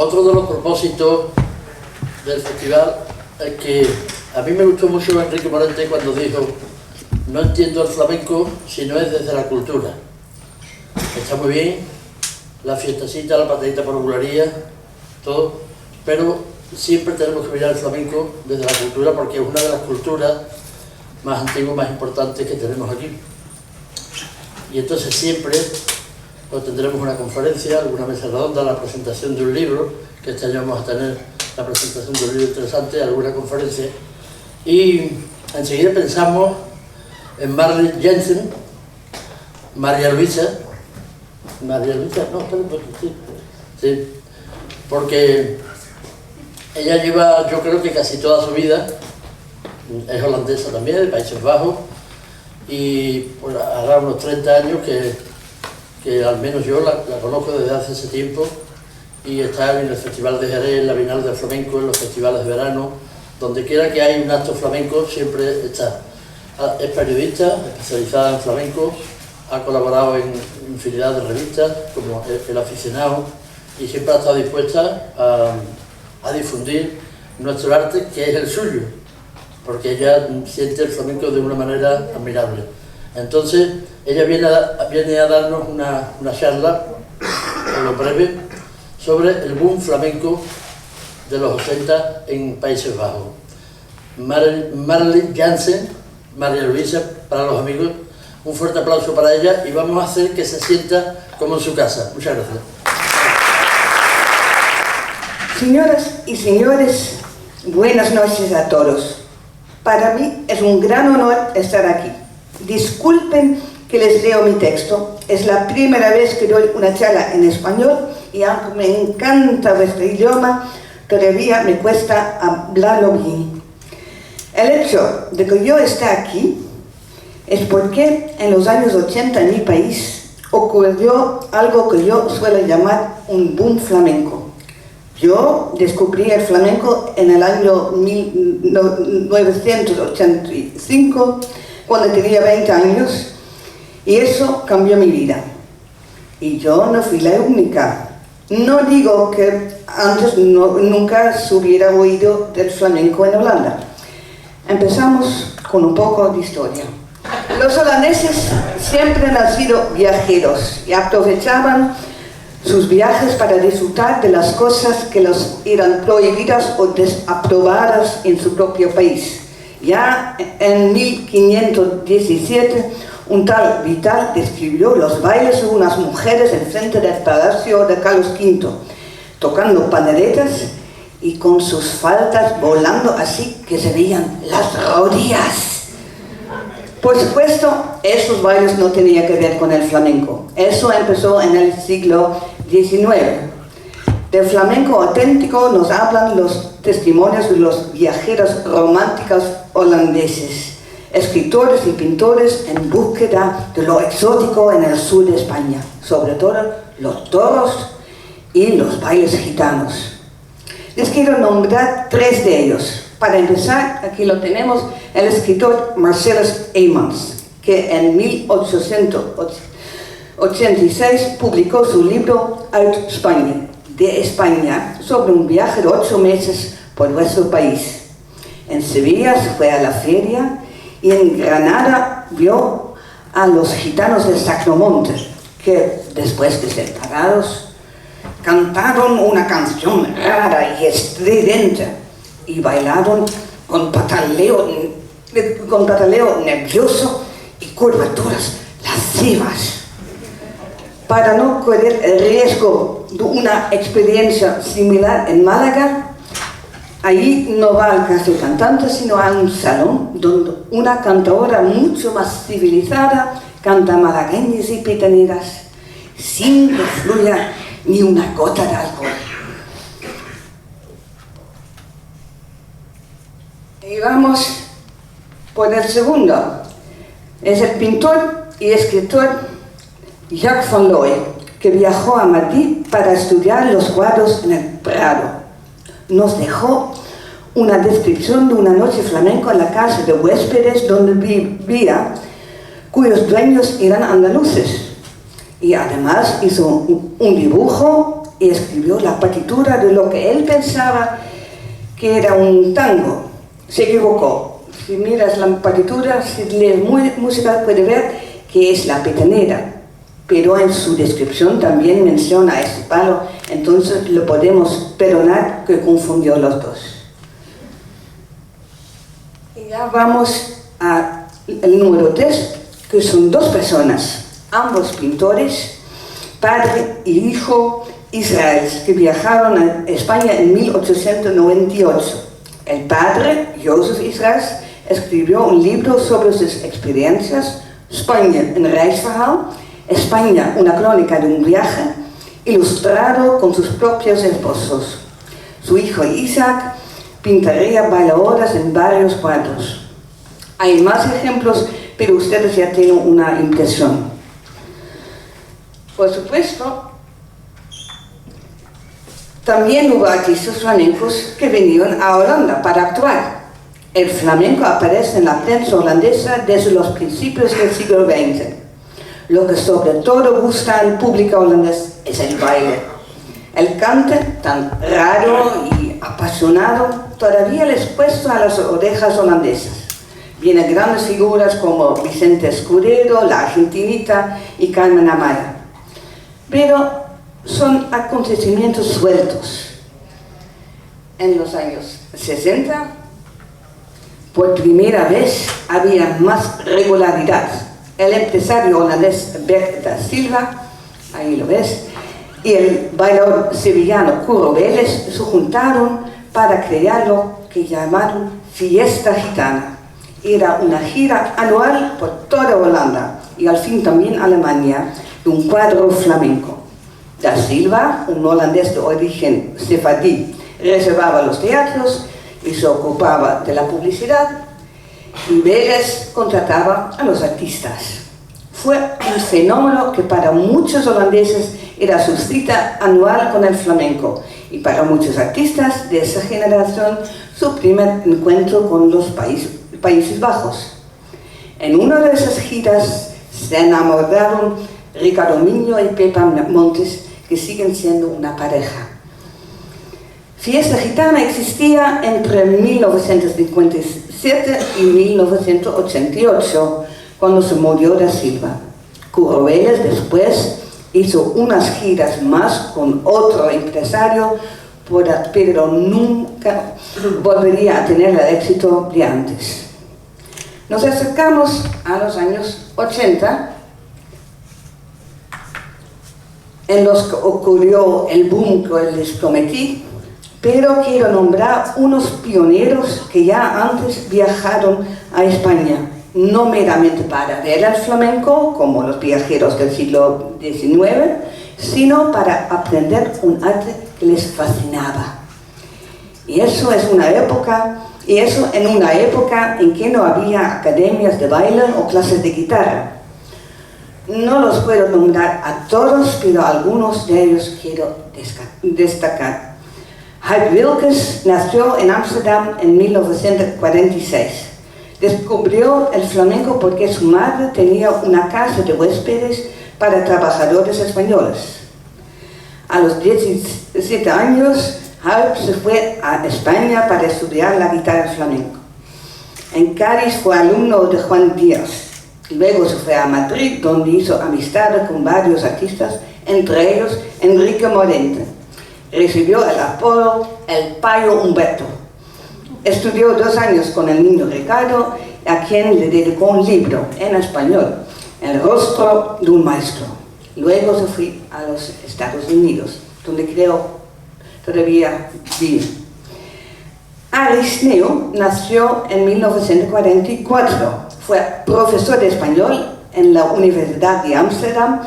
otro de los propósitos del festival es que a mí me gustó mucho Enrique Morente cuando dijo: no entiendo el flamenco si no es desde la cultura. Está muy bien la fiestecita, la patadita por popularía, todo, pero siempre tenemos que mirar el flamenco desde la cultura, porque es una de las culturas más antiguas, más importantes que tenemos aquí. Y entonces siempre pues, tendremos una conferencia, alguna mesa redonda, la presentación de un libro, que este año vamos a tener la presentación de un libro interesante, alguna conferencia, y enseguida pensamos en Marley Jensen, María Luisa, no, sí, porque ella lleva, yo creo que casi toda su vida, es holandesa también, de Países Bajos, y pues, hará unos 30 años que al menos yo la conozco desde hace ese tiempo, y está en el Festival de Jerez, en la Bienal del Flamenco, en los festivales de verano, donde quiera que hay un acto flamenco, siempre está. Es periodista, especializada en flamenco, ha colaborado en infinidad de revistas, como El Aficionado, y siempre ha estado dispuesta a difundir nuestro arte, que es el suyo, porque ella siente el flamenco de una manera admirable. Entonces, ella viene a darnos una charla, en lo breve, sobre el boom flamenco de los 80 en Países Bajos. Marley Jensen, María Luisa, para los amigos, un fuerte aplauso para ella, y vamos a hacer que se sienta como en su casa. Muchas gracias. Señoras y señores, buenas noches a todos. Para mí es un gran honor estar aquí. Disculpen que les leo mi texto. Es la primera vez que doy una charla en español, y aunque me encanta vuestro idioma, todavía me cuesta hablarlo bien. El hecho de que yo esté aquí es porque en los años 80 en mi país ocurrió algo que yo suelo llamar un boom flamenco. Yo descubrí el flamenco en el año 1985, cuando tenía 20 años, y eso cambió mi vida. Y yo no fui la única. No digo que antes nunca se hubiera oído del flamenco en Holanda. Empezamos con un poco de historia. Los holandeses siempre han sido viajeros y aprovechaban sus viajes para disfrutar de las cosas que les eran prohibidas o desaprobadas en su propio país. Ya en 1517, un tal Vital describió los bailes de unas mujeres en frente del palacio de Carlos V, tocando panderetas y con sus faldas volando así que se veían las rodillas. Por supuesto, esos bailes no tenían que ver con el flamenco. Eso empezó en el siglo XIX. Del flamenco auténtico nos hablan los testimonios de los viajeros románticos holandeses, escritores y pintores en búsqueda de lo exótico en el sur de España, sobre todo los toros y los bailes gitanos. Les quiero nombrar 3 de ellos. Para empezar, aquí lo tenemos, el escritor Marcellus Aemons, que en 1886 publicó su libro Uit Spanje, de España, sobre un viaje de 8 meses por nuestro país. En Sevilla se fue a la feria, y en Granada vio a los gitanos de Sacromonte, que después de ser parados, cantaron una canción rara y estridente y bailaron con pataleo nervioso y curvaturas lascivas. Para no correr el riesgo de una experiencia similar en Málaga, allí no va al caso del cantante, sino a un salón donde una cantadora mucho más civilizada canta malagueñas y pitaneras sin que fluya ni una gota de alcohol. Y vamos por el segundo. Es el pintor y escritor Jacques van Looy, que viajó a Madrid para estudiar los cuadros en el Prado. Nos dejó una descripción de una noche flamenco en la casa de huéspedes donde vivía, cuyos dueños eran andaluces. Y además hizo un dibujo y escribió la partitura de lo que él pensaba que era un tango. Se equivocó. Si miras la partitura, si lees música, puedes ver que es la petanera. Pero en su descripción también menciona ese palo, entonces lo podemos perdonar que confundió los dos. Y ya vamos al número 3, que son dos personas, ambos pintores, padre y hijo israelíes, que viajaron a España en 1898. El padre, Joseph Israels, escribió un libro sobre sus experiencias, España, un reisverhaal, España, una crónica de un viaje, ilustrado con sus propios esposos. Su hijo Isaac pintaría bailadoras en varios cuadros. Hay más ejemplos, pero ustedes ya tienen una impresión. Por supuesto, también hubo artistas flamencos que vinieron a Holanda para actuar. El flamenco aparece en la prensa holandesa desde los principios del siglo XX. Lo que sobre todo gusta al público holandés es el baile. El cante, tan raro y apasionado, todavía les cuesta a las orejas holandesas. Vienen grandes figuras como Vicente Escudero, la Argentinita y Carmen Amaya. Pero son acontecimientos sueltos. En los años 60, por primera vez había más regularidad. El empresario holandés Bert da Silva, ahí lo ves, y el bailador sevillano Curro Vélez se juntaron para crear lo que llamaron Fiesta Gitana. Era una gira anual por toda Holanda y al fin también Alemania de un cuadro flamenco. Da Silva, un holandés de origen sefardí, reservaba los teatros y se ocupaba de la publicidad, y Vélez contrataba a los artistas. Fue un fenómeno que para muchos holandeses era su cita anual con el flamenco, y para muchos artistas de esa generación su primer encuentro con los Países Bajos. En una de esas giras se enamoraron Ricardo Miño y Pepa Montes, que siguen siendo una pareja. Fiesta Gitana existía entre 1957 y 1988, cuando se murió Da Silva. Curro Vélez después hizo unas giras más con otro empresario, pero nunca volvería a tener el éxito de antes. Nos acercamos a los años 80, en los que ocurrió el boom que les prometí, pero quiero nombrar unos pioneros que ya antes viajaron a España, no meramente para ver el flamenco, como los viajeros del siglo XIX, sino para aprender un arte que les fascinaba. Y eso en una época en que no había academias de baile o clases de guitarra. No los puedo nombrar a todos, pero algunos de ellos quiero destacar. Huib Wilkes nació en Ámsterdam en 1946. Descubrió el flamenco porque su madre tenía una casa de huéspedes para trabajadores españoles. A los 17 años, Huib se fue a España para estudiar la guitarra flamenco. En Cádiz fue alumno de Juan Díaz. Luego se fue a Madrid, donde hizo amistad con varios artistas, entre ellos Enrique Morente. Recibió el apodo El Payo Humberto. Estudió 2 años con el niño Ricardo, a quien le dedicó un libro en español, El rostro de un maestro. Luego se fue a los Estados Unidos, donde creo todavía vive. Aris Neu nació en 1944. Fue profesor de español en la Universidad de Ámsterdam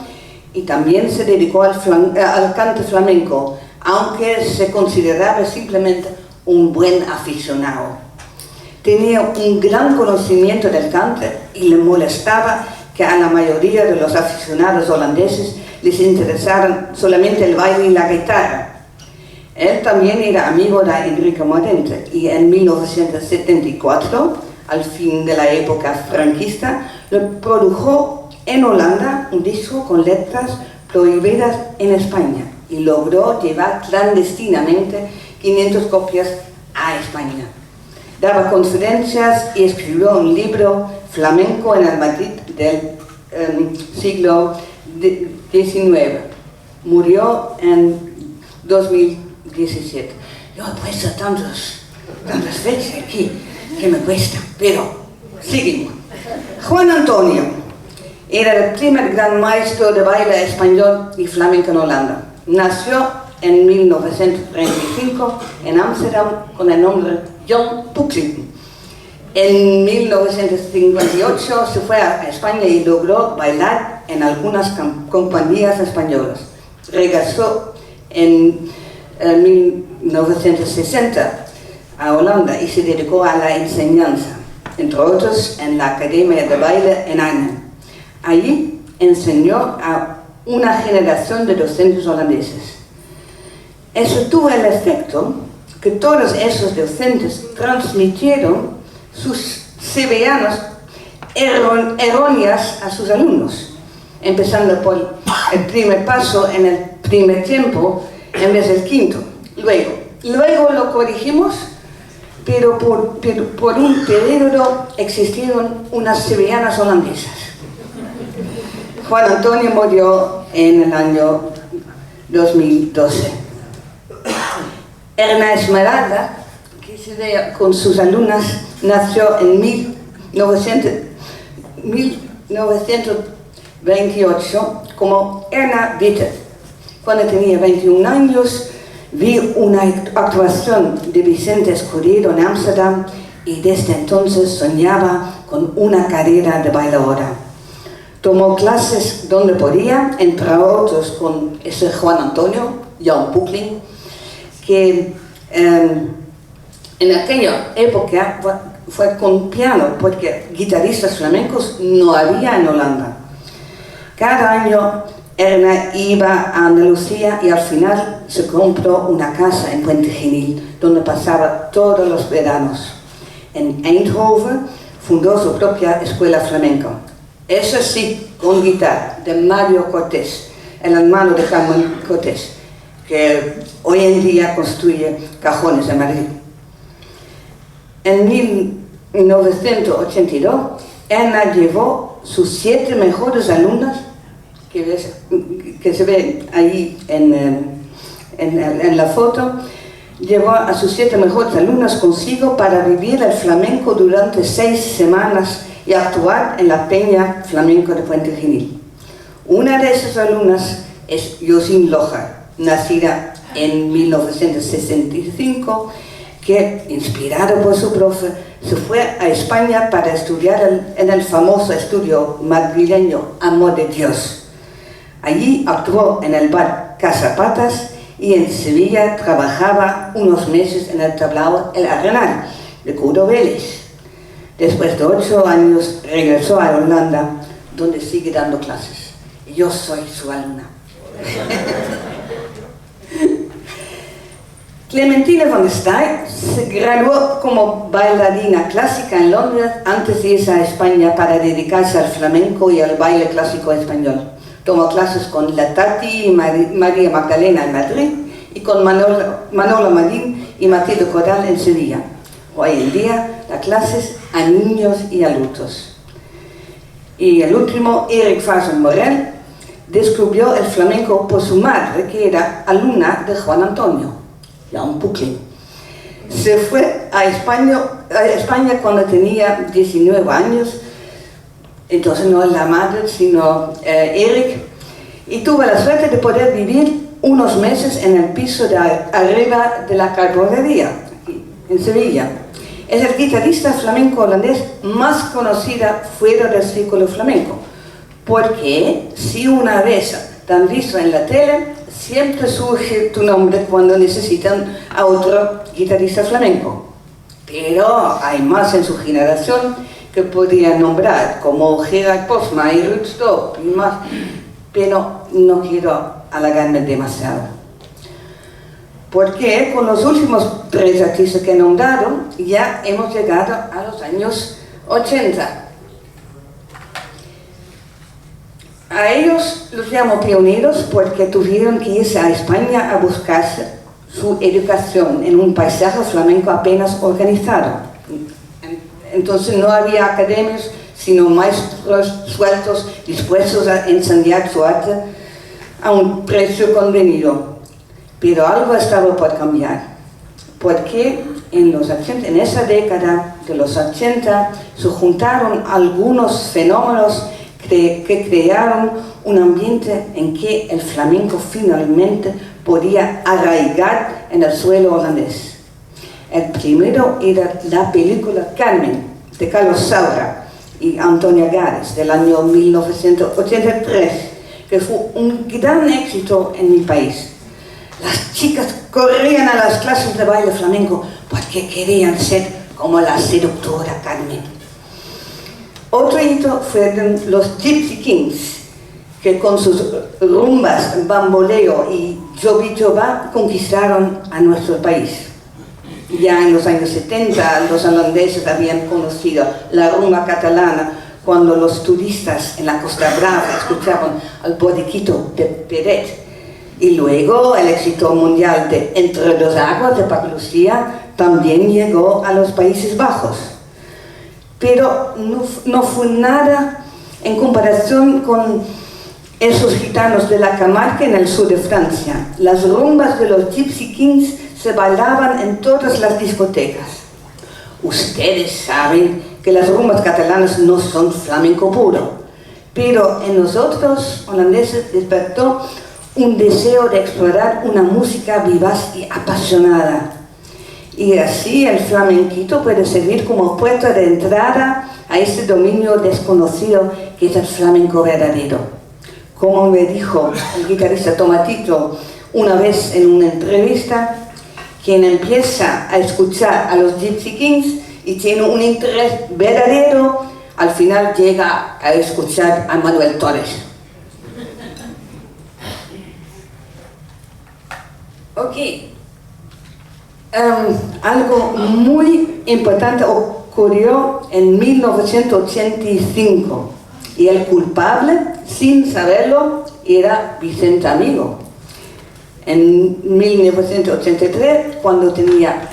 y también se dedicó al cante flamenco, aunque se consideraba simplemente un buen aficionado. Tenía un gran conocimiento del cante y le molestaba que a la mayoría de los aficionados holandeses les interesaran solamente el baile y la guitarra. Él también era amigo de Enrique Morente y en 1974, al fin de la época franquista, le produjo en Holanda un disco con letras prohibidas en España. y logró llevar clandestinamente 500 copias a España. Daba conferencias y escribió un libro flamenco en el Madrid del siglo XIX. Murió en 2017. Yo he puesto tantas fechas aquí que me cuesta, pero seguimos. Juan Antonio era el primer gran maestro de baile español y flamenco en Holanda. Nació en 1935 en Ámsterdam con el nombre Jan Boeckling. En 1958 se fue a España y logró bailar en algunas compañías españolas. Regresó en 1960 a Holanda y se dedicó a la enseñanza, entre otros en la Academia de Baile en Arnhem. Allí enseñó a una generación de docentes holandeses. Eso tuvo el efecto que todos esos docentes transmitieron sus sevillanas erróneas a sus alumnos, empezando por el primer paso en el primer tiempo en vez del quinto. Luego lo corregimos, pero por un periodo existieron unas sevillanas holandesas. Juan Antonio murió en el año 2012. Erna Esmeralda, que se ve con sus alumnas, nació en 1928 como Erna Witte. Cuando tenía 21 años, vi una actuación de Vicente Escudero en Ámsterdam y desde entonces soñaba con una carrera de bailadora. Tomó clases donde podía, entre otros con ese Juan Antonio, Jan Boeckling, que en aquella época fue con piano, porque guitarristas flamencos no había en Holanda. Cada año Erna iba a Andalucía y al final se compró una casa en Puente Genil, donde pasaba todos los veranos. En Eindhoven fundó su propia escuela flamenca. Eso sí, con guitarra, de Mario Cortés, el hermano de Carmen Cortés, que hoy en día construye cajones en Madrid. En 1982, Erna llevó sus 7 mejores alumnas, que se ven ahí en la foto, llevó a sus 7 mejores alumnas consigo para vivir el flamenco durante 6 semanas y actuar en la Peña Flamenco de Puente Genil. Una de esas alumnas es Josine Loja, nacida en 1965, que, inspirado por su profe, se fue a España para estudiar en el famoso estudio madrileño Amor de Dios. Allí actuó en el bar Casa Patas y en Sevilla trabajaba unos meses en el tablao El Arenal de Cudo Vélez. Después de 8 años regresó a Holanda, donde sigue dando clases. Yo soy su alumna. Clementine van Stey se graduó como bailarina clásica en Londres antes de irse a España para dedicarse al flamenco y al baile clásico español. Tomó clases con La Tati y María Magdalena en Madrid y con Manolo Marín y Matilde Coral en Sevilla. Hoy en día da clases a niños y adultos. Y el último, Erik Vazen Morel, descubrió el flamenco por su madre, que era alumna de Juan Antonio, Jan Boeckling. Se fue a España cuando tenía 19 años, entonces no la madre, sino Erik, y tuvo la suerte de poder vivir unos meses en el piso de arriba de la carbonería, aquí en Sevilla. Es el guitarrista flamenco holandés más conocido fuera del círculo flamenco, porque si una vez te han visto en la tele, siempre surge tu nombre cuando necesitan a otro guitarrista flamenco. Pero hay más en su generación que podrían nombrar, como Gerard Posma y Ruud Stop y más, pero no quiero halagarme demasiado. Porque con los últimos 3 artistas que he nombrado ya hemos llegado a los años 80. A ellos los llamo pioneros porque tuvieron que irse a España a buscarse su educación en un paisaje flamenco apenas organizado. Entonces no había academias, sino maestros sueltos dispuestos a enseñar su arte a un precio convenido. Pero algo estaba por cambiar, porque en esa década de los 80 se juntaron algunos fenómenos que crearon un ambiente en que el flamenco finalmente podía arraigar en el suelo holandés. El primero era la película Carmen, de Carlos Saura y Antonia Gades, del año 1983, que fue un gran éxito en mi país. Las chicas corrían a las clases de baile flamenco porque querían ser como la seductora Carmen. Otro hito fueron los Gypsy Kings, que con sus rumbas, bamboleo y jovi-jova conquistaron a nuestro país. Ya en los años 70 los holandeses habían conocido la rumba catalana cuando los turistas en la Costa Brava escuchaban al bodequito de Peret. Y luego el éxito mundial de Entre dos aguas de Paco Lucía también llegó a los Países Bajos. Pero no fue nada en comparación con esos gitanos de la Camargue en el sur de Francia. Las rumbas de los Gypsy Kings se bailaban en todas las discotecas. Ustedes saben que las rumbas catalanas no son flamenco puro, pero en nosotros holandeses despertó un deseo de explorar una música vivaz y apasionada. Y así el flamenquito puede servir como puerta de entrada a ese dominio desconocido que es el flamenco verdadero. Como me dijo el guitarrista Tomatito una vez en una entrevista, quien empieza a escuchar a los Gypsy Kings y tiene un interés verdadero, al final llega a escuchar a Manuel Torres. Ok. Algo muy importante ocurrió en 1985 y el culpable, sin saberlo, era Vicente Amigo. En 1983, cuando tenía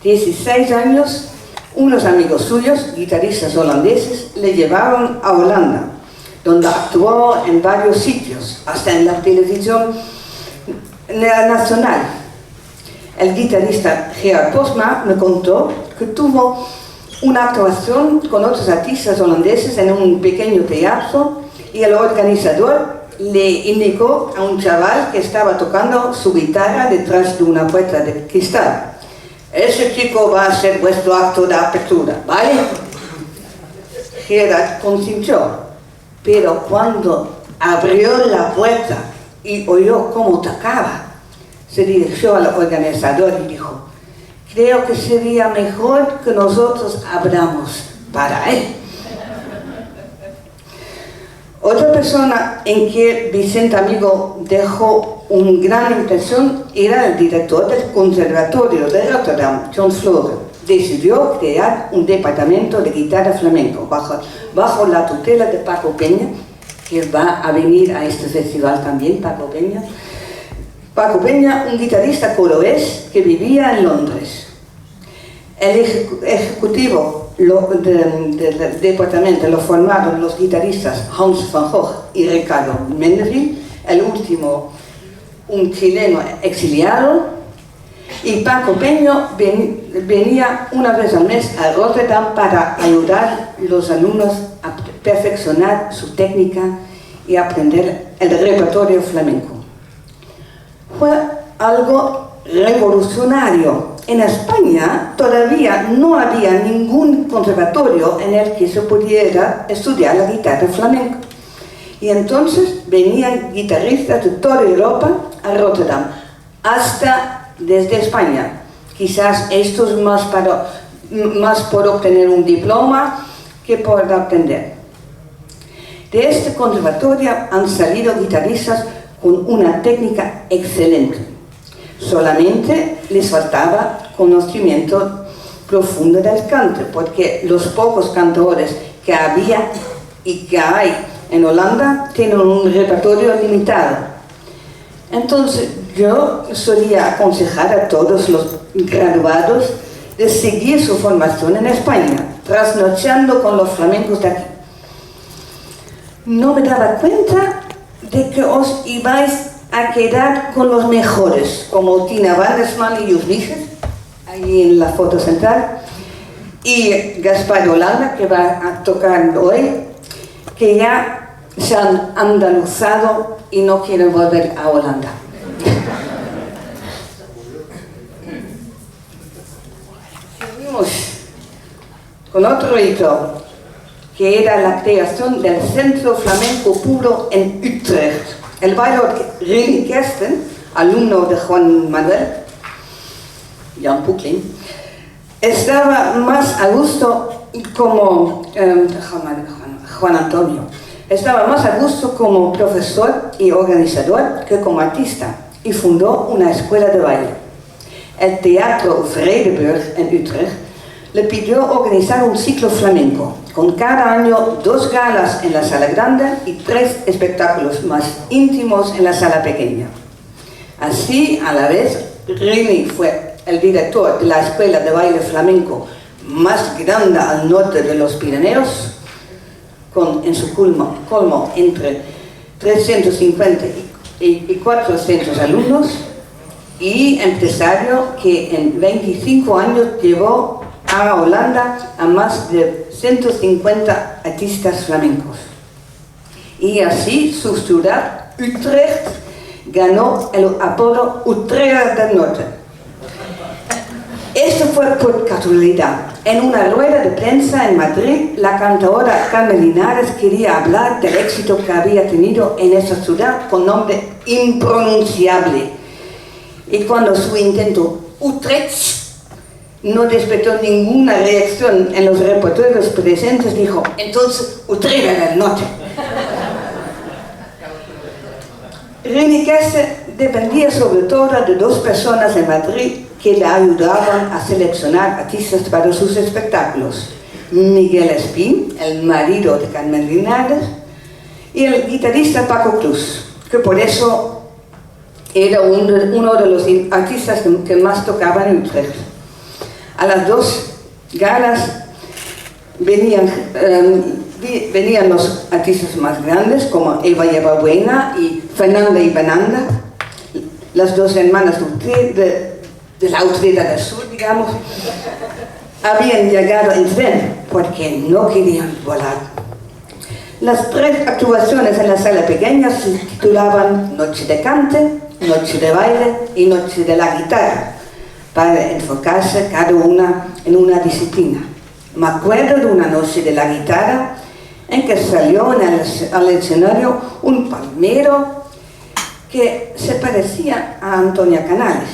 16 años, unos amigos suyos, guitarristas holandeses, le llevaron a Holanda, donde actuó en varios sitios, hasta en la televisión nacional. El guitarrista Gerard Posma me contó que tuvo una actuación con otros artistas holandeses en un pequeño teatro y el organizador le indicó a un chaval que estaba tocando su guitarra detrás de una puerta de cristal: ese chico va a ser vuestro acto de apertura, ¿vale? Gerard consintió, pero cuando abrió la puerta y oyó cómo tocaba, se dirigió al organizador y dijo: creo que sería mejor que nosotros abramos para él. Otra persona en que Vicente Amigo dejó una gran impresión era el director del Conservatorio de Rotterdam, John Floren. Decidió crear un departamento de guitarra flamenco bajo la tutela de Paco Peña, que va a venir a este festival también, Paco Peña. Paco Peña, un guitarrista cordobés que vivía en Londres. El ejecutivo del departamento lo formaron los guitarristas Hans van Gogh y Ricardo Mendeville, el último un chileno exiliado, y Paco Peña venía una vez al mes a Rotterdam para ayudar a los alumnos a perfeccionar su técnica y aprender el repertorio flamenco. Fue algo revolucionario. En España todavía no había ningún conservatorio en el que se pudiera estudiar la guitarra flamenca. Y entonces venían guitarristas de toda Europa a Rotterdam, hasta desde España. Quizás estos más por obtener un diploma que por aprender. De este conservatorio han salido guitarristas con una técnica excelente. Solamente les faltaba conocimiento profundo del cante, porque los pocos cantadores que había y que hay en Holanda tienen un repertorio limitado. Entonces yo solía aconsejar a todos los graduados de seguir su formación en España, trasnochando con los flamencos de aquí. No me daba cuenta de que os ibais a quedar con los mejores, como Tina Wandersman y Jus Víquez, ahí en la foto central, y Gaspar Holanda, que va a tocar hoy, que ya se han andaluzado y no quieren volver a Holanda. Seguimos con otro hito, que era la creación del Centro Flamenco Puro en Utrecht. El bailaor Rini Kersten, alumno de Juan Manuel, Jan Puklin, estaba más a gusto como Juan Antonio. Estaba más a gusto como profesor y organizador que como artista y fundó una escuela de baile. El Teatro Vredenburg en Utrecht le pidió organizar un ciclo flamenco, con cada año 2 galas en la sala grande y 3 espectáculos más íntimos en la sala pequeña. Así, a la vez, Rini fue el director de la escuela de baile flamenco más grande al norte de los Pirineos, con en su colmo entre 350 y 400 alumnos, y empresario que en 25 años llevó a Holanda a más de 150 artistas flamencos. Y así su ciudad, Utrecht, ganó el apodo Utrecht del Norte. Esto fue por casualidad. En una rueda de prensa en Madrid, la cantadora Carmen Linares quería hablar del éxito que había tenido en esa ciudad con nombre impronunciable. Y cuando su intento Utrecht no despertó ninguna reacción en los reporteros presentes, dijo: entonces Utrecht del Norte. Rini Kersten dependía sobre todo de 2 personas en Madrid que le ayudaban a seleccionar artistas para sus espectáculos: Miguel Espín, el marido de Carmen Linares, y el guitarrista Paco Cruz, que por eso era uno de los artistas que más tocaba en Utrecht. A las 2 galas venían los artistas más grandes, como Eva Buena y Fernanda y Fernanda, las 2 hermanas de la Utrera del Sur, digamos. Habían llegado en tren porque no querían volar. Las 3 actuaciones en la sala pequeña se titulaban Noche de Cante, Noche de Baile y Noche de la Guitarra, para enfocarse cada una en una disciplina. Me acuerdo de una noche de la guitarra en que salió al escenario un palmero que se parecía a Antonia Canales.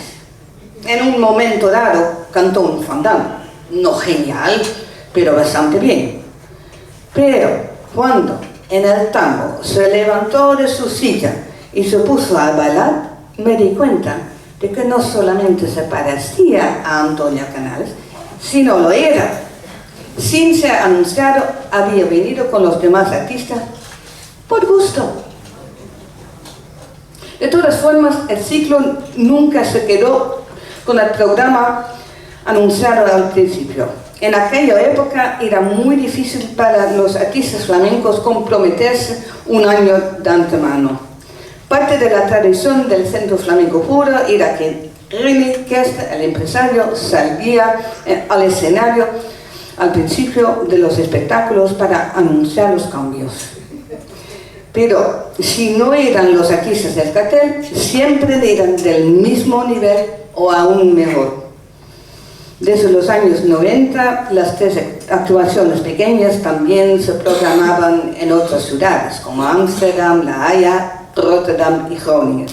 En un momento dado cantó un fandango, no genial, pero bastante bien. Pero cuando en el tango se levantó de su silla y se puso a bailar, me di cuenta de que no solamente se parecía a Antonia Canales, sino lo era. Sin ser anunciado, había venido con los demás artistas por gusto. De todas formas, el ciclo nunca se quedó con el programa anunciado al principio. En aquella época era muy difícil para los artistas flamencos comprometerse un año de antemano. Parte de la tradición del Centro Flamenco Puro era que Rini Kersten, el empresario, salía al escenario al principio de los espectáculos para anunciar los cambios. Pero si no eran los artistas del cartel, siempre eran del mismo nivel o aún mejor. Desde los años 90, las 3 actuaciones pequeñas también se programaban en otras ciudades, como Ámsterdam, La Haya, Rotterdam y Groningen.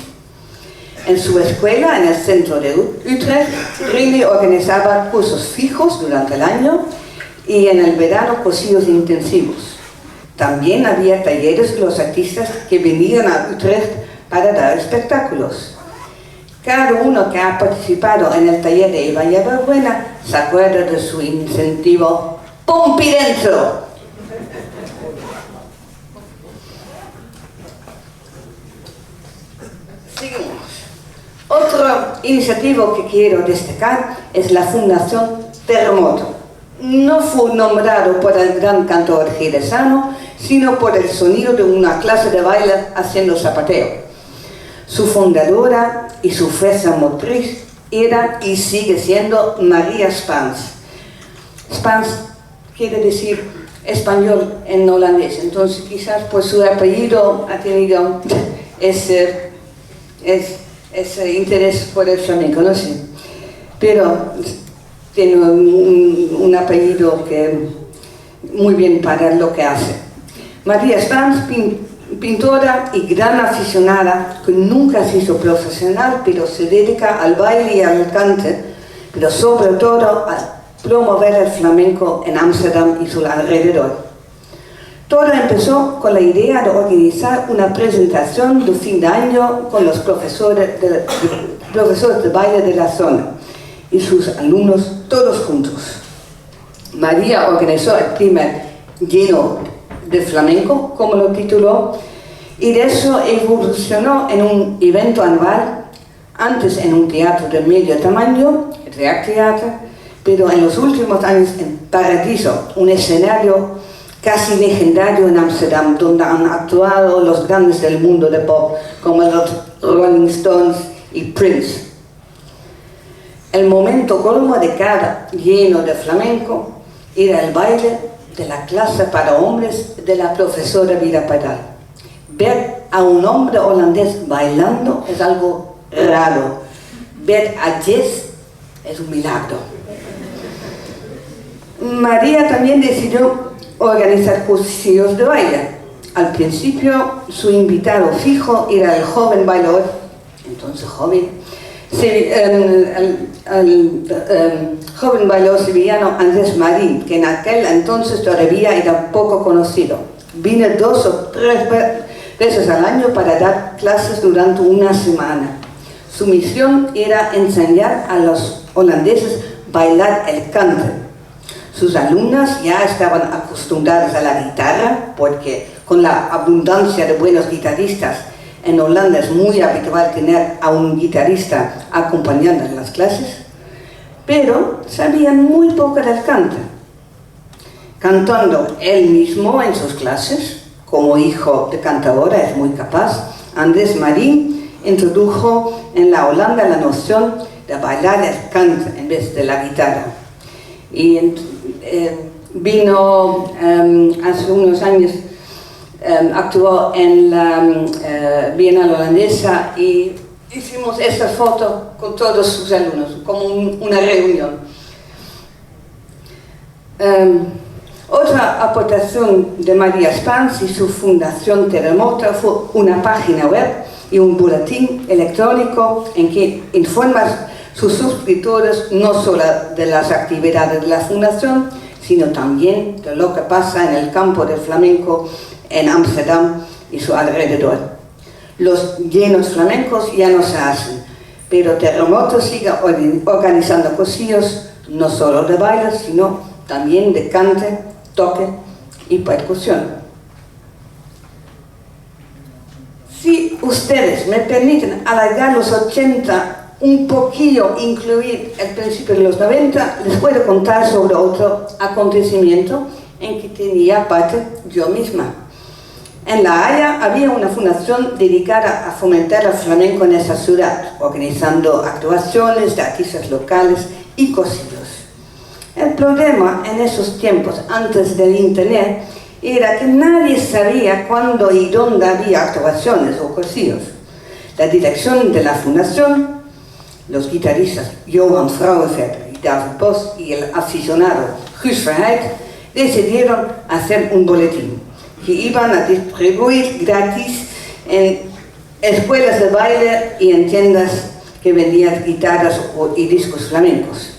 En su escuela, en el centro de Utrecht, Rini organizaba cursos fijos durante el año y en el verano cursos intensivos. También había talleres de los artistas que venían a Utrecht para dar espectáculos. Cada uno que ha participado en el taller de Eva Buena se acuerda de su incentivo ¡Pumpi dentro! iniciativa que quiero destacar es la Fundación Terremoto. No fue nombrado por el gran cantor jerezano, sino por el sonido de una clase de baile haciendo zapateo. Su fundadora y su fuerza motriz era y sigue siendo María Spans. Spans quiere decir español en holandés, entonces quizás por su apellido ha tenido ese interés por el flamenco, no sé. Pero tiene un apellido que muy bien para lo que hace. María Spans, pintora y gran aficionada, que nunca se hizo profesional, pero se dedica al baile y al cante, pero sobre todo a promover el flamenco en Ámsterdam y su alrededor. Todo empezó con la idea de organizar una presentación de fin de año con los profesores de baile de la zona y sus alumnos todos juntos. María organizó el primer lleno de flamenco, como lo tituló, y de eso evolucionó en un evento anual, antes en un teatro de medio tamaño, el React Theater, pero en los últimos años en Paradiso, un escenario casi legendario en Ámsterdam, donde han actuado los grandes del mundo de pop, como los Rolling Stones y Prince. El momento colmo de cada lleno de flamenco era el baile de la clase para hombres de la profesora Vida Padal. Ver a un hombre holandés bailando es algo raro. Ver a Jess es un milagro. María también decidió organizar cursillos de baile. Al principio, su invitado fijo era el joven bailador, entonces joven, joven bailador sevillano Andrés Marín, que en aquel entonces todavía era poco conocido. Vino 2 o 3 veces al año para dar clases durante una semana. Su misión era enseñar a los holandeses a bailar el cante. Sus alumnas ya estaban acostumbradas a la guitarra, porque con la abundancia de buenos guitarristas en Holanda es muy habitual tener a un guitarrista acompañando en las clases, pero sabían muy poco del cante. Cantando él mismo en sus clases, como hijo de cantadora es muy capaz, Andrés Marín introdujo en la Holanda la noción de bailar el cante en vez de la guitarra. Y vino hace unos años, actuó en la Bienal Holandesa y hicimos esta foto con todos sus alumnos, como una reunión. Otra aportación de María Spans y su Fundación Terremoto fue una página web y un boletín electrónico en que informa sus suscriptores no solo de las actividades de la Fundación, sino también de lo que pasa en el campo del flamenco en Ámsterdam y su alrededor. Los llenos flamencos ya no se hacen, pero Terremoto sigue organizando cursillos no solo de baile, sino también de cante, toque y percusión. Si ustedes me permiten alargar los 80 un poquillo, incluir el principio de los 90, les puedo contar sobre otro acontecimiento en que tenía parte yo misma. En La Haya había una fundación dedicada a fomentar el flamenco en esa ciudad, organizando actuaciones de artistas locales y cursillos. El problema en esos tiempos, antes del internet, era que nadie sabía cuándo y dónde había actuaciones o cursillos. La dirección de la fundación, los guitarristas Johan Frauenfelder y David Bos y el aficionado Guus Verheid decidieron hacer un boletín que iban a distribuir gratis en escuelas de baile y en tiendas que vendían guitarras y discos flamencos.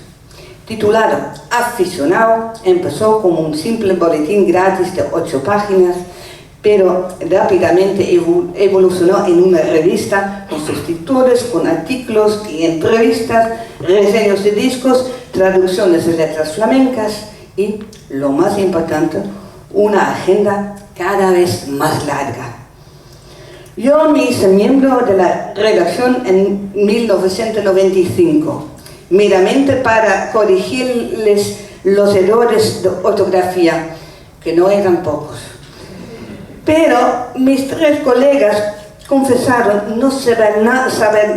Titulado Aficionado, empezó como un simple boletín gratis de 8 páginas, pero rápidamente evolucionó en una revista con suscriptores, con artículos y entrevistas, reseñas de discos, traducciones de letras flamencas y, lo más importante, una agenda cada vez más larga. Yo me hice miembro de la redacción en 1995, meramente para corregirles los errores de ortografía, que no eran pocos. Pero mis 3 colegas confesaron no saber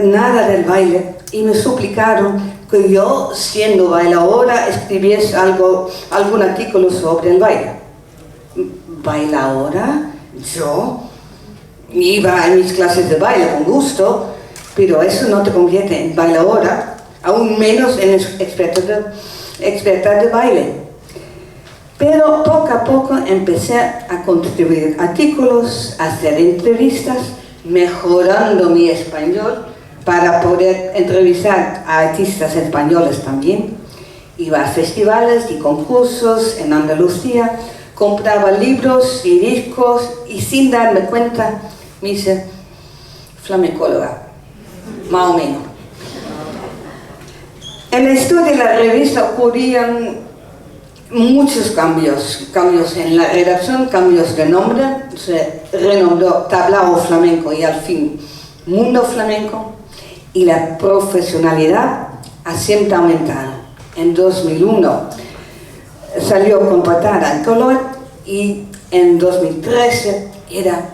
nada del baile y me suplicaron que yo, siendo bailaora, escribiese algún artículo sobre el baile. ¿Bailaora? ¿Yo? Iba a mis clases de baile con gusto, pero eso no te convierte en bailaora, aún menos en experta de baile. Pero poco a poco empecé a contribuir artículos, a hacer entrevistas, mejorando mi español para poder entrevistar a artistas españoles también. Iba a festivales y concursos en Andalucía, compraba libros y discos y sin darme cuenta me hice flamencóloga, más o menos. En la historia de la revista ocurrían muchos cambios en la redacción, cambios de nombre, se renombró Tablao Flamenco y al fin Mundo Flamenco, y la profesionalidad ha siempre aumentado. En 2001 salió con portada en color y en 2013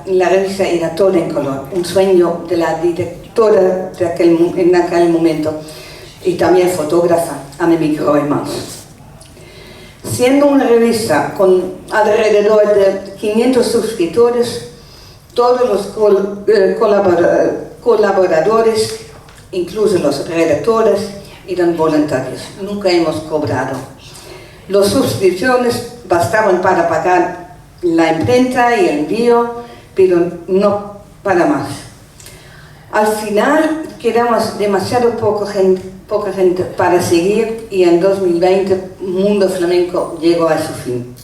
la revista era toda en color, un sueño de la directora en aquel momento y también fotógrafa, Anne Groymans. Siendo una revista con alrededor de 500 suscriptores, todos los colaboradores, incluso los redactores, eran voluntarios. Nunca hemos cobrado. Las suscripciones bastaban para pagar la imprenta y el envío, pero no para más. Al final quedamos demasiado poca gente para seguir y en 2020 Mundo Flamenco llegó a su fin.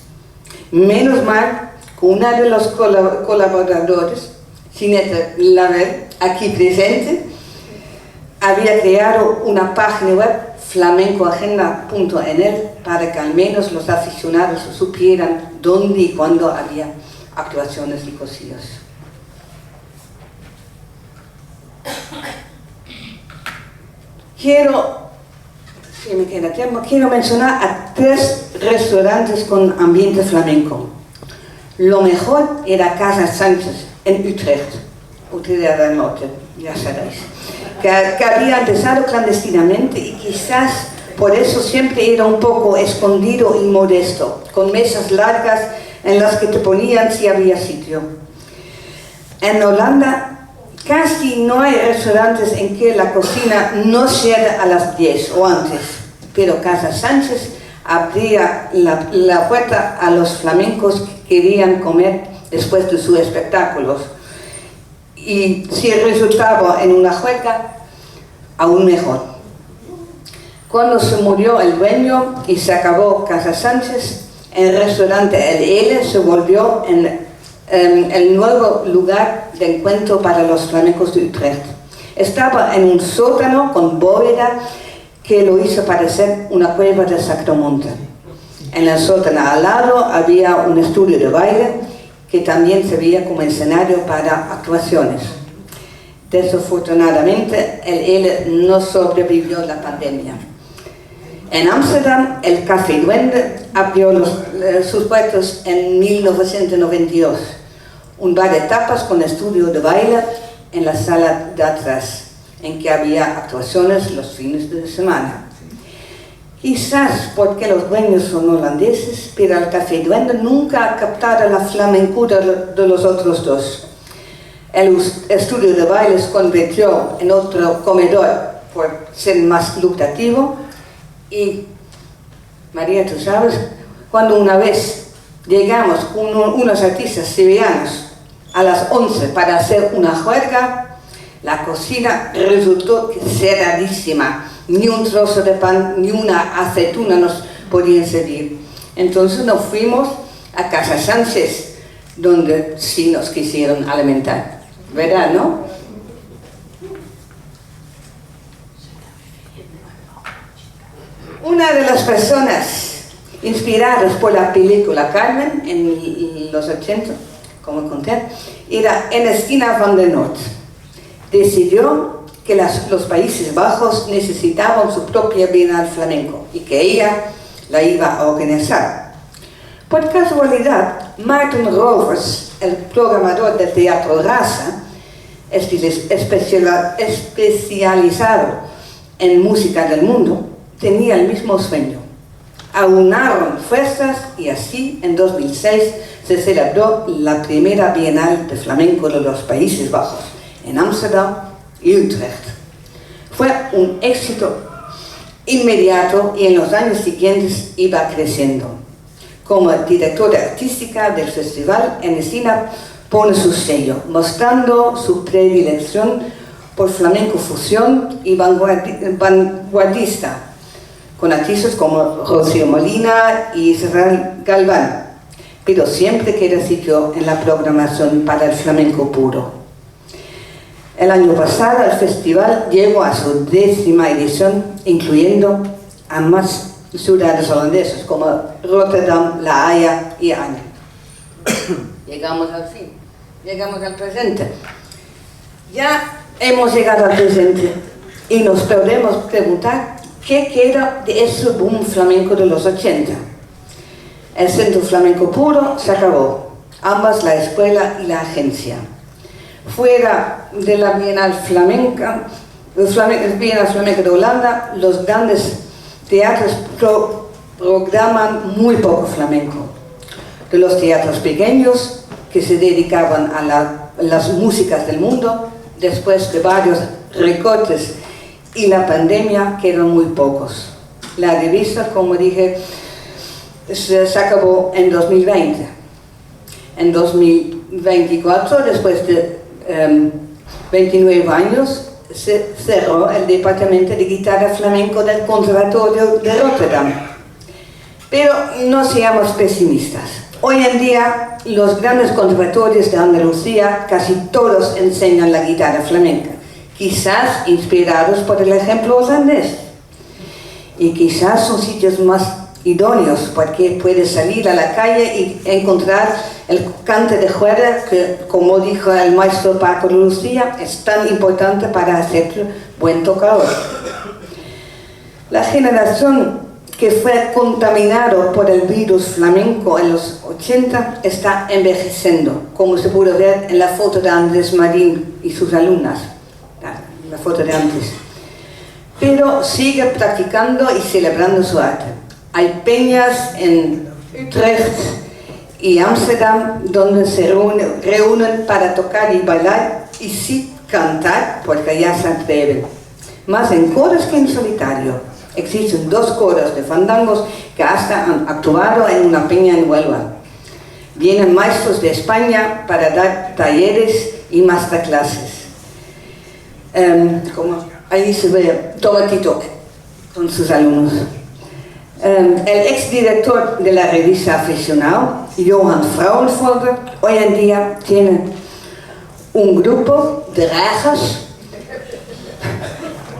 Menos mal que uno de los colaboradores, Ginette Laver, aquí presente, había creado una página web, flamencoagenda.nl, para que al menos los aficionados supieran dónde y cuándo había actuaciones y cosillas. Si me queda tiempo, quiero mencionar a 3 restaurantes con ambiente flamenco. Lo mejor era Casa Sánchez, en Utrecht, Utrecht del Norte, ya sabéis, que había empezado clandestinamente y quizás por eso siempre era un poco escondido y modesto, con mesas largas en las que te ponían si había sitio. En Holanda casi no hay restaurantes en que la cocina no cierre a las 10 o antes, pero Casa Sánchez abría la puerta a los flamencos que querían comer después de sus espectáculos. Y si resultaba en una juerga, aún mejor. Cuando se murió el dueño y se acabó Casa Sánchez, el restaurante El L se volvió en el nuevo lugar de encuentro para los flamencos de Utrecht. Estaba en un sótano con bóveda que lo hizo parecer una cueva de Sacromonte. En el sótano al lado había un estudio de baile que también servía como escenario para actuaciones. Desafortunadamente, el L no sobrevivió a la pandemia. En Ámsterdam, el Café Duende abrió sus puertas en 1992, un bar de tapas con estudio de baile en la sala de atrás, en que había actuaciones los fines de semana. Quizás porque los dueños son holandeses, pero el Café Duende nunca ha captado la flamencura de los otros dos. El estudio de baile se convirtió en otro comedor por ser más lucrativo. Y, María, tú sabes, cuando una vez llegamos con unos artistas sevillanos a las 11 para hacer una juerga, la cocina resultó cerradísima. Ni un trozo de pan, ni una aceituna nos podían servir. Entonces nos fuimos a Casa Sánchez, donde sí nos quisieron alimentar. ¿Verdad, no? Una de las personas inspiradas por la película Carmen en los 80 como conté, era Ernestina van der Noot. Decidió que los Países Bajos necesitaban su propia Bienal Flamenco y que ella la iba a organizar. Por casualidad, Martin Rovers, el programador del Teatro Rasa, especializado en música del mundo, tenía el mismo sueño. Aunaron fuerzas y así en 2006 se celebró la primera Bienal de Flamenco de los Países Bajos en Ámsterdam y Utrecht. Fue un éxito inmediato y en los años siguientes iba creciendo. Como directora artística del festival, Ernestina pone su sello, mostrando su predilección por flamenco fusión y vanguardista, con artistas como Rocío Molina y Israel Galván, pero siempre queda sitio en la programación para el flamenco puro. El año pasado el festival llegó a su 10ª edición, incluyendo a más ciudades holandesas como Rotterdam, La Haya y Arnhem. Llegamos al fin, llegamos al presente. Ya hemos llegado al presente y nos podemos preguntar qué queda de ese boom flamenco de los 80. El Centro Flamenco Puro se acabó, ambas la escuela y la agencia. Fuera de la Bienal Flamenca de Holanda, los grandes teatros programan muy poco flamenco. De los teatros pequeños que se dedicaban a las músicas del mundo, después de varios recortes y la pandemia, quedan muy pocos. La revista, como dije, se acabó en 2020. En 2024, después de 29 años, se cerró el departamento de guitarra flamenco del Conservatorio de Rotterdam. Pero no seamos pesimistas. Hoy en día, los grandes conservatorios de Andalucía, casi todos enseñan la guitarra flamenca, quizás inspirados por el ejemplo holandés. Y quizás son sitios más idóneos, porque puedes salir a la calle y encontrar el cante de cuerda que, como dijo el maestro Paco Lucía, es tan importante para hacer buen tocador. La generación que fue contaminado por el virus flamenco en los 80 está envejeciendo, como se pudo ver en la foto de Andrés Marín y sus alumnas, la foto de antes. Pero sigue practicando y celebrando su arte. Hay peñas en Utrecht y Ámsterdam donde se reúnen para tocar y bailar y sí cantar, porque ya se atreven. Más en coros que en solitario. Existen 2 coros de fandangos que hasta han actuado en una peña en Huelva. Vienen maestros de España para dar talleres y masterclasses. Como ahí se ve Tomatito con sus alumnos. El exdirector de la revista Aficionado, Johan Frauenfelder, hoy en día tiene un grupo de rajas,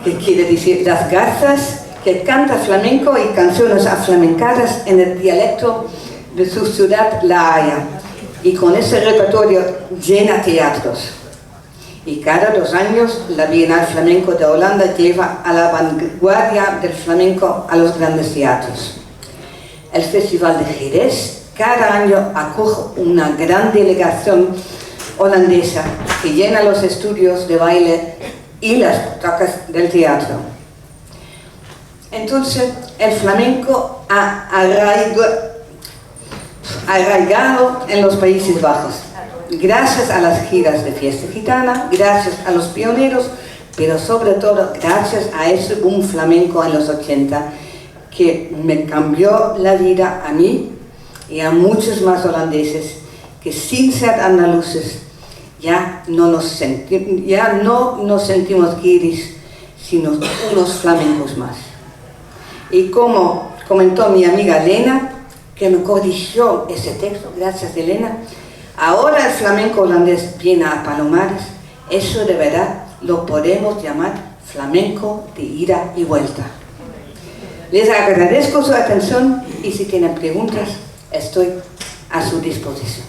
que quiere decir las garzas, que canta flamenco y canciones aflamencadas en el dialecto de su ciudad, La Haya, y con ese repertorio llena teatros. Y cada 2 años la Bienal Flamenco de Holanda lleva a la vanguardia del flamenco a los grandes teatros. El Festival de Jerez cada año acoge una gran delegación holandesa que llena los estudios de baile y las butacas del teatro. Entonces, el flamenco ha arraigado en los Países Bajos, gracias a las giras de fiesta gitana, gracias a los pioneros, pero sobre todo gracias a ese boom flamenco en los 80 que me cambió la vida a mí y a muchos más holandeses que sin ser andaluces ya no nos sentimos guiris, sino unos flamencos más. Y como comentó mi amiga Elena, que me corrigió ese texto, gracias Elena, ahora el flamenco holandés viene a Palomares, eso de verdad lo podemos llamar flamenco de ida y vuelta. Les agradezco su atención y si tienen preguntas, estoy a su disposición.